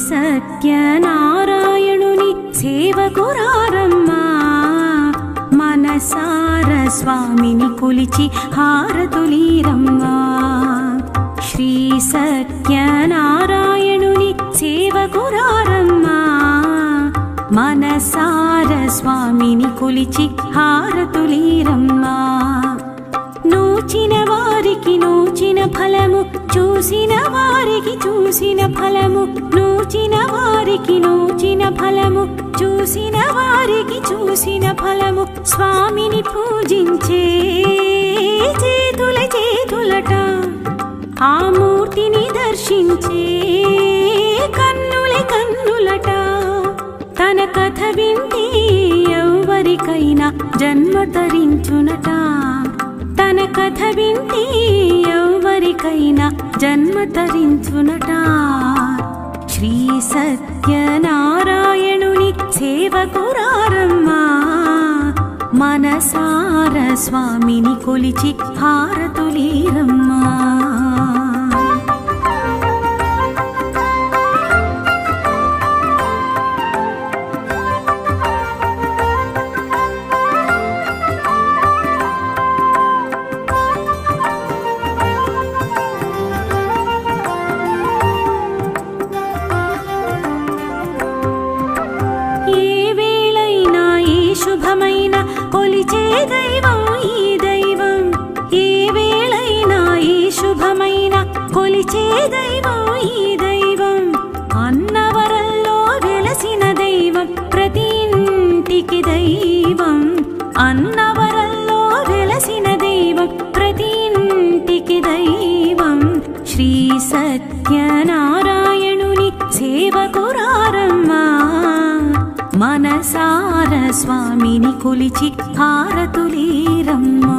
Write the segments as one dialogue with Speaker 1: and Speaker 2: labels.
Speaker 1: సత్యనారాయణుని సేవకురారమ్మా మనసార స్వామిని కొలిచి హారతులీరమ్మా. శ్రీ సత్యనారాయణుని సేవకురారమ్మా మనసార స్వామిని కొలిచి హారతులీరమ్మా. నోచిన వారికి నోచిన ఫలము, చూసిన వారికి చూసిన ఫలము, నోచిన వారికి నోచిన ఫలము, చూసిన వారికి చూసిన ఫలము. స్వామిని పూజించే చేతుల చేతులట, ఆ మూర్తిని దర్శించే కన్నుల కన్నులట. తన కథ వింటే ఎవరికైనా జన్మ తరించునట, తన కథ వింటే ఎవరికైనా జన్మ తరించునట. శ్రీ సత్యనారాయణుని సేవకురారమ్మా మనసార స్వామిని కొలిచి హారతులీరమ్మా. కొలిచే దైవం ఈ దైవం, ఏ వేళైనా ఈ శుభమైన కొలిచే దైవం ఈ దైవం. అన్నవరంలో వెలసిన దైవం ప్రతి ఇంటికి దైవం, అన్నవరంలో వెలసిన దైవం ప్రతి ఇంటికి దైవం. శ్రీ సత్యనారాయణుని సేవకురారమ్మా మనసార స్వామిని కొలిచి హారతులీరమ్మా.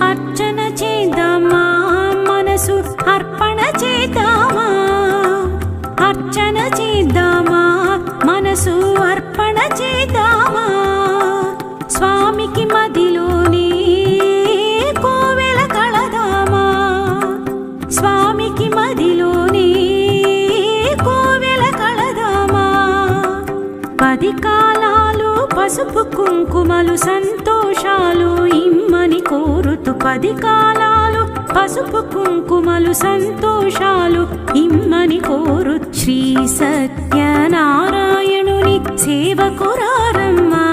Speaker 1: అర్చన చేద్దామా, మనసు అర్పణ చేద్దామా, అర్చన చేద్దామా, మనసు అర్పణ చేద్దామా. స్వామికి మదిలోనే కోవెల కళదామా, స్వామికి మదిలోనే కోవెల కళదామా. 10 కాలాలు పసుపు కుంకుమలు సంతోషాలు ఇమ్మని కోరుతూ, 10 కాలాలు పసుపు కుంకుమలు సంతోషాలు ఇమ్మని కోరు. శ్రీ సత్యనారాయణుని సేవకురారమ్మా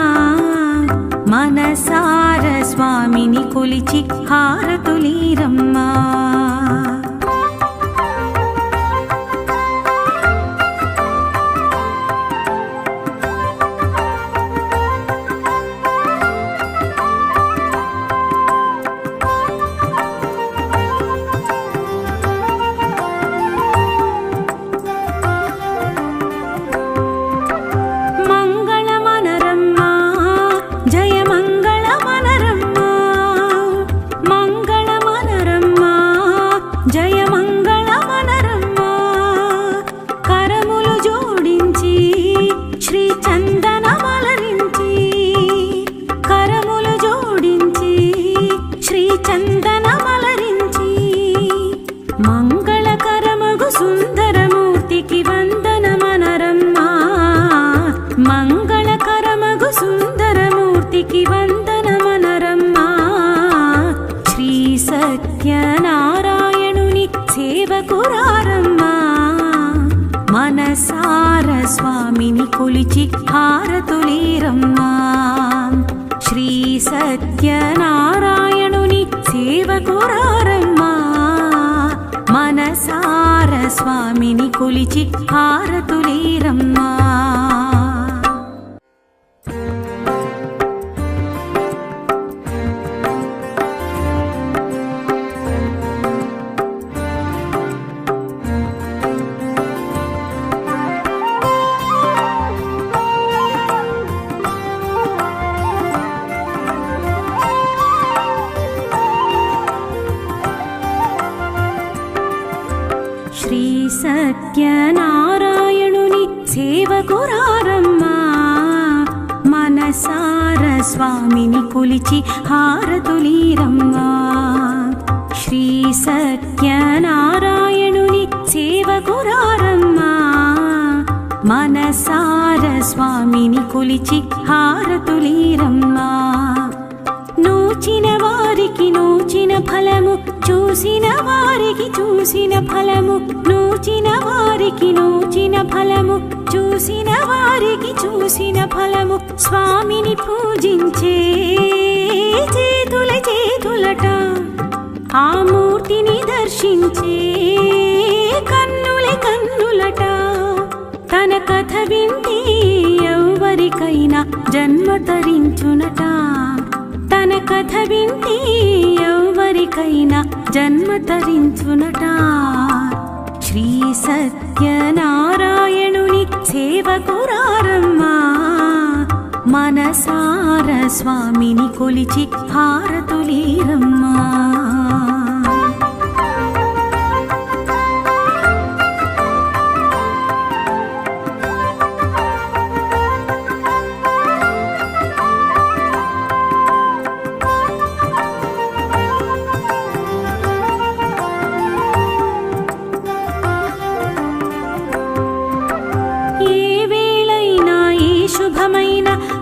Speaker 1: మనసార స్వామిని కొలిచి హారతులీరమ్మా. మంగళకరమగు సుందరమూర్తికి వందనమనరమ్మా, మంగళకరమగు సుందరమూర్తికి వందనమనరమ్మా. శ్రీ సత్యనారాయణుని సేవకురారమ్మా మనసార స్వామిని కొలిచి హారతులీరమ్మా. శ్రీ సత్యనారాయణుని సేవకురారమ్మా మనసార స్వామిని కొలిచి హారతులీరమ్మా. సేవకురారమ్మా మనసార స్వామిని కొలిచి హారతులీరమ్మా శ్రీ సత్యనారాయణుని సేవకురారమ్మా మనసార స్వామిని కొలిచి హారతులీరమ్మా నోచిన వారికి నోచిన ఫలము చూసిన వారికి చూసిన ఫలము నోచిన వారికి నోచిన ఫలము చూసిన వారికి చూసిన ఫలము స్వామిని పూజించే చేతుల చేతులట ఆ మూర్తిని దర్శించే కన్నుల కన్నులట తన కథ వింటే ఎవరికైనా జన్మ తరించునట తన కథ వింటే ఎవరికైనా జన్మ తరించునట శ్రీ సత్యనారాయణుని సేవకురారమ్మా మనసార స్వామిని కొలిచి హారతులీరమ్మా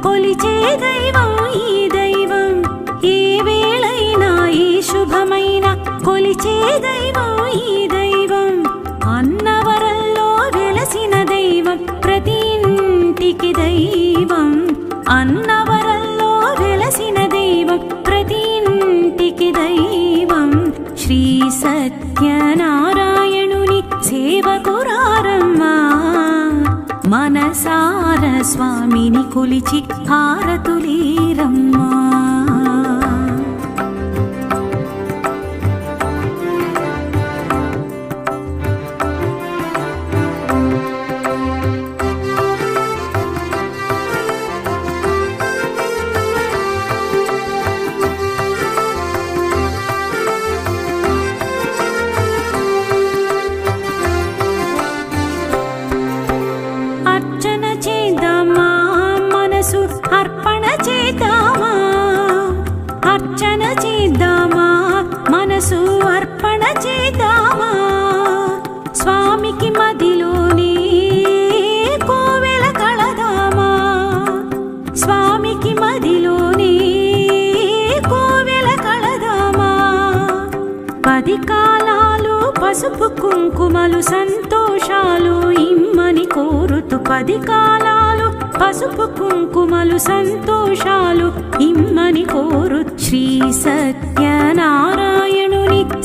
Speaker 1: కొలిచే దైవం ఈ దైవం ఏ వేళైనా ఈ శుభమైన కొలిచే దైవం ఈ దైవం అన్నవరంలో వెలసిన దైవం ప్రతి ఇంటికి దైవం అన్నవరంలో వెలసిన దైవం ప్రతి ఇంటికి దైవం శ్రీ సత్యనారాయణుని సేవకురారమ్మా మనసార స్వామిని కొలిచి హారతులీరమ్మా అర్పణ చేద్దామా అర్చన చేద్దామా మనసు అర్పణ చేద్దామా స్వామికి మదిలోనే కోవెల కళదామా స్వామికి మదిలోనే కోవెల కళదామా 10 కాలాలు పసుపు కుంకుమలు సంతోషాలు ఇమ్మని కోరుతూ 10 కాలాలు పసుపు కుంకుమలు సంతోషాలు ఇమ్మని కోరు శ్రీ సత్యనారాయణుని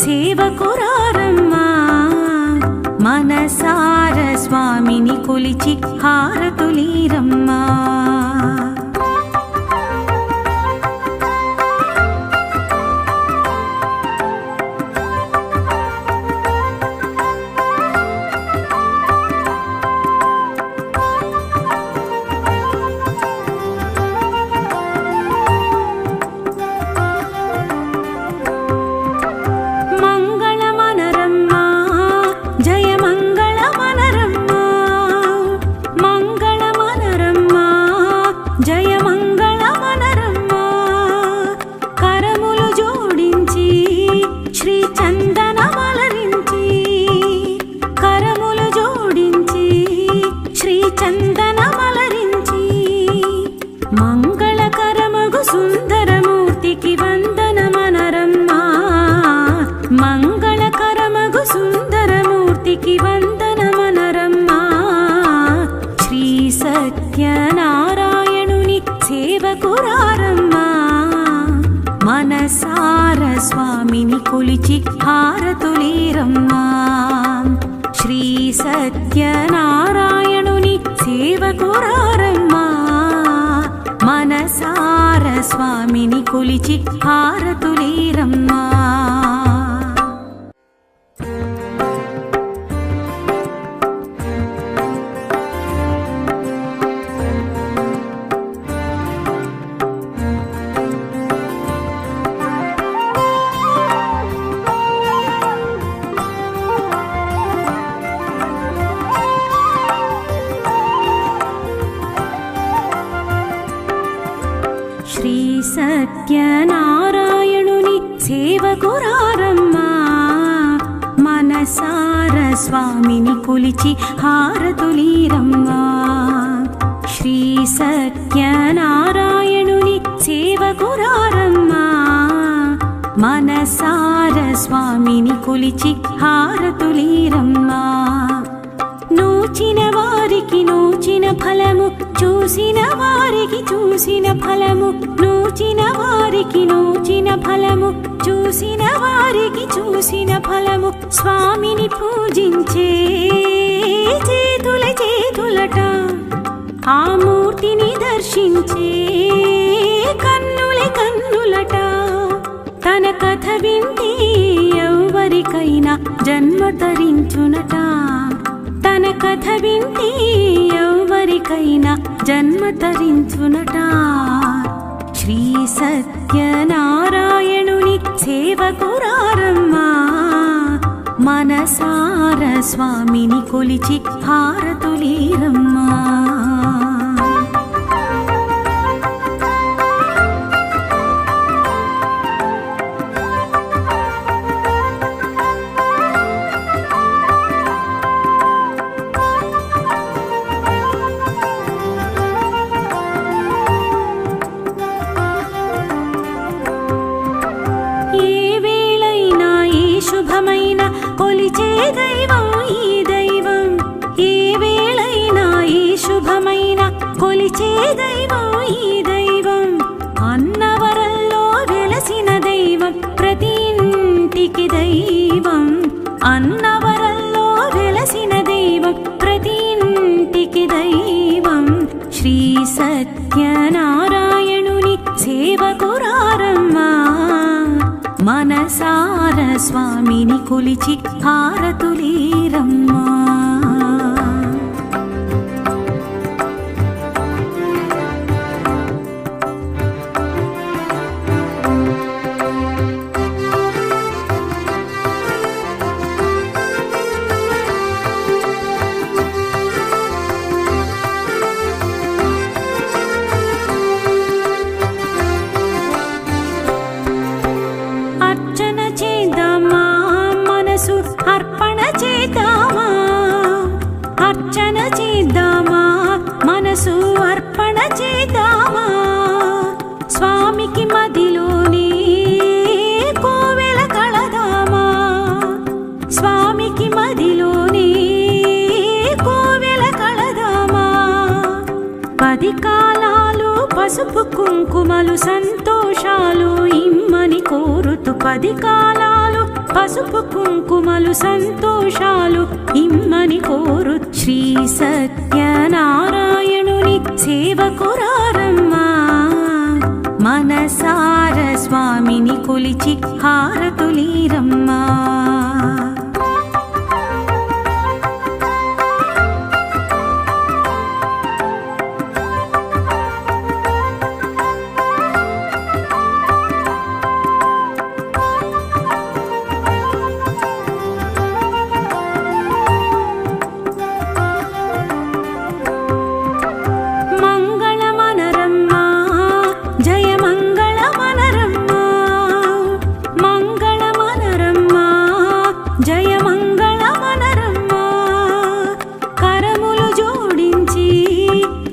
Speaker 1: సేవకురారమ్మా మనసార స్వామిని కొలిచి హారతులీరమ్మా మంగళకరమగు సుందరమూర్తికి వందనమనరమ్మా మంగళకరమగు సుందరమూర్తికి వందనమనరమ్మా శ్రీ సత్యనారాయణుని సేవకురారమ్మా మనసార స్వామిని కొలిచి హారతులీరమ్మా శ్రీ సత్యనారాయణుని సేవకురారమ్మా మనసార స్వామిని కొలిచి హారతులీరమ్మా సత్యనారాయణుని సేవకురారమ్మా మనసార స్వామిని కొలిచి హారతులీరమ్మా శ్రీ సత్యనారాయణుని సేవకురారమ్మా మనసార స్వామిని కొలిచి హారతులీరమ్మా నోచిన వారికి నోచిన ఫలము చూసిన వారికి చూసిన ఫలము నోచిన వారికి నోచిన ఫలము చూసిన వారికి చూసిన ఫలము స్వామిని పూజించే చేతుల చేతులట ఆ మూర్తిని దర్శించే కన్నుల కన్నులట తన కథ వింటే ఎవరికైనా జన్మ తరించునట తన కథ వింటే ఎవరికైనా జన్మ తరించునట శ్రీ సత్యనారాయణుని సేవకురారమ్మా మనసార స్వామిని కొలిచి హారతులీరమ్మా శుభమైన కొలిచే దైవం ఈ దైవం ఏ వేళైనా ఈ శుభమైన కొలిచే దైవం ఈ దైవం అన్నవరంలో వెలసిన దైవం ప్రతి ఇంటికి దైవం అన్నవరంలో వెలసిన దైవం ప్రతి ఇంటికి దైవం శ్రీ సత్యనారాయణుని సేవకురారమ్మా మనసార స్వామిని కొలిచి హారతులీరమ్మా అర్చన చేద్దామా మనసు అర్పణ చేద్దామా అర్చన చేద్దామా మనసు అర్పణ చేద్దామా స్వామికి మదిలోనే కోవెల కళదామా స్వామికి మదిలోనే కోవెల కళదామా 10 కాలాలు పసుపు కుంకుమలు సంతోషాలు ఇమ్మని కోరుతూ 10 కాలాలు పసుపు కుంకుమలు సంతోషాలు ఇమ్మని కోరు శ్రీ సత్యనారాయణుని సేవకురారమ్మా మనసార స్వామిని కొలిచి హారతులీరమ్మా జయ మంగళ మనరమ్మా కరములు జోడించి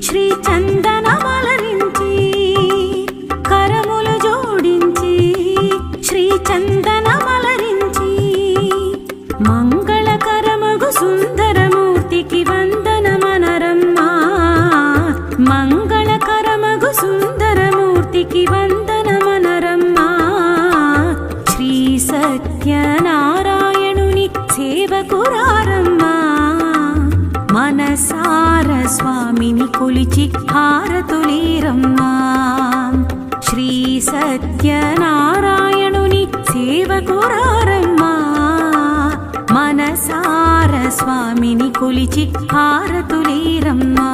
Speaker 1: శ్రీ చందన మలరించి కరములు జోడించి శ్రీ చందన మలరించి మంగళకరమగు సుందరమూర్తికి వందన మనరమ్మా మంగళకరమగు సుందరమూర్తికి వందన మనరమ్మా శ్రీ సత్యనారాయణుని సేవకురారమ్మా మనసార స్వామిని కొలిచి హారతులీరమ్మా శ్రీ సత్యనారాయణుని సేవకురారమ్మా మనసార స్వామిని కొలిచి హారతులీరమ్మా